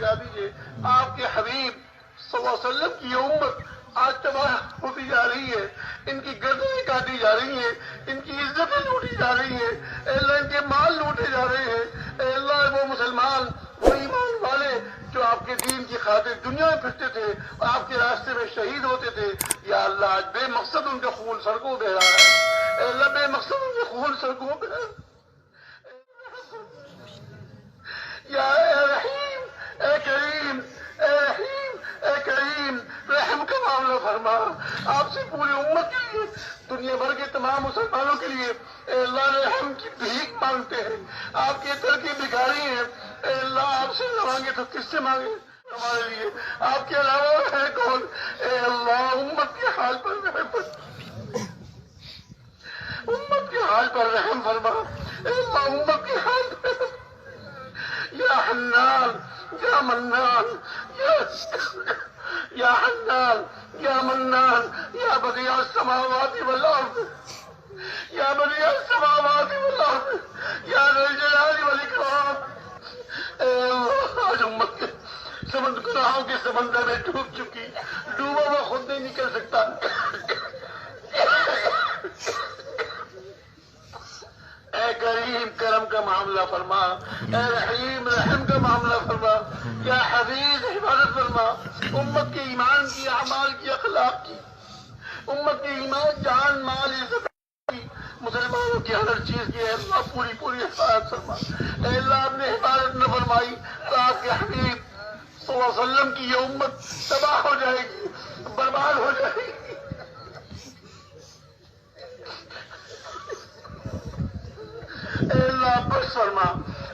لگا دیجئے آپ کے حبیب صلی اللہ علیہ وسلم کی یہ امت آج تباہ ہوتی جا رہی ہے، ان کی گردنیں کاٹی جا رہی ہیں، ان کی عزتیں لوٹی جا رہی ہیں، اے اللہ ان کے مال لوٹے جا رہے ہیں، اے اللہ وہ مسلمان وہ ایمان والے جو آپ کے دین کی خاطر دنیا میں پھرتے تھے اور آپ کے راستے میں شہید ہوتے تھے، یا اللہ آج بے مقصد ان کا خون سڑکوں پہ بہ رہا ہے، اے اللہ بے مقصد ان کے خون سڑکوں پہ ہے، یا اے رحیم اے کریم اے رحیم اے کریم رحم کا معاملہ فرما، آپ سے پوری امت کے لیے دنیا بھر کے تمام مسلمانوں کے لیے اے اللہ رحم کی بھیک مانگتے ہیں، آپ کے در کی بھکاری ہیں، اے اللہ آپ سے نہ مانگے تو کس سے مانگے ہمارے لیے، آپ کے علاوہ ہے کون، اے اللہ امت کے حال پر رحم فرما، امت کے حال پر رحم فرما، اے اللہ امت کے حال پر رحم فرما، یا حنان یا منان یا حنان یا منان یا بدیع السماوات والارض یا بدیع السماوات والارض یا ذی الجلال والاکرام، اے اللہ آج امت کے گناہوں کے سمندر میں ڈوب چکی، ڈوبا ہوا خود نہیں نکل سکتا، اے کریم کرم کا معاملہ فرما، اے رحیم رحم کا معاملہ فرما، یا حفیظ حفاظت فرما امت کے ایمان کی، اعمال کی، اخلاق کی، امت کے ایمان جان مال عزت کی، مسلمانوں کی ہر چیز کی اے اللہ پوری پوری حفاظت فرما، اے اللہ آپ نے حفاظت نہ فرمائی تو آپ کے حبیب صلی اللہ علیہ وسلم کی یہ امت تباہ ہو جائے گی، برباد ہو جائے گی، اے اللہ بخش فرما،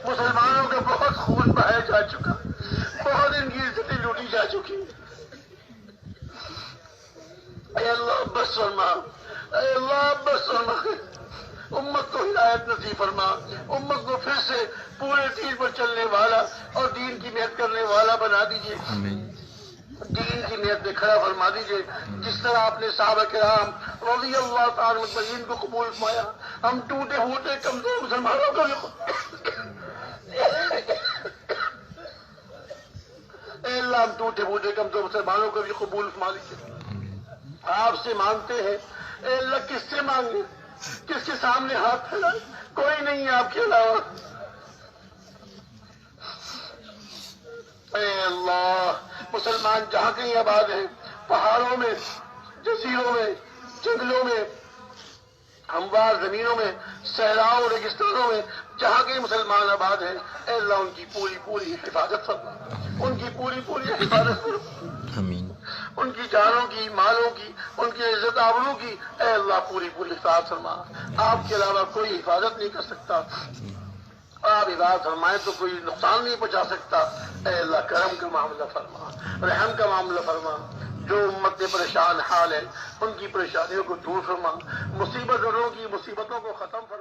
مسلمانوں کا بہت خون بہایا جا چکا، بہت ان کی عزتیں لوٹی جا چکی، اے اللہ بخش فرما، اے اللہ بخش فرما، امت کو ہدایت نصیب فرما، امت کو پھر سے پورے دین پر چلنے والا اور دین کی محنت کرنے والا بنا دیجیے، دین کی نیت میں کھڑا فرما دیجیے، جس طرح آپ نے صحابہ کرام رضی اللہ تعالی مجمعین کو قبول فرمایا، ہم ٹوٹے پھوٹے کمزور مسلمانوں کو بھی اے اللہ ہم ٹوٹے پھوٹے کمزور مسلمانوں کو بھی قبول فرما لیجیے، آپ سے مانگتے ہیں، اے اللہ کس سے مانگے، کس کے سامنے ہاتھ پھیلائے، کوئی نہیں ہے آپ کے علاوہ، اے اللہ مسلمان جہاں کہیں آباد ہیں، پہاڑوں میں، جزیروں میں، جنگلوں میں، ہموار زمینوں میں، صحراؤں ریگستانوں میں، جہاں کہیں مسلمان آباد ہیں، اے اللہ ان کی پوری پوری حفاظت فرما، ان کی پوری پوری حفاظت فرما، ان کی جانوں کی، مالوں کی، ان کی عزت آبرو کی اے اللہ پوری پوری حفاظت فرما، آپ کے علاوہ کوئی حفاظت نہیں کر سکتا، آپ حفاظت فرمائے تو کوئی نقصان نہیں پہنچا سکتا، اے اللہ کرم کا معاملہ فرما، رحم کا معاملہ فرما، جو امت پریشان حال ہے ان کی پریشانیوں کو دور فرما، مصیبت والوں کی مصیبتوں کو ختم فرما۔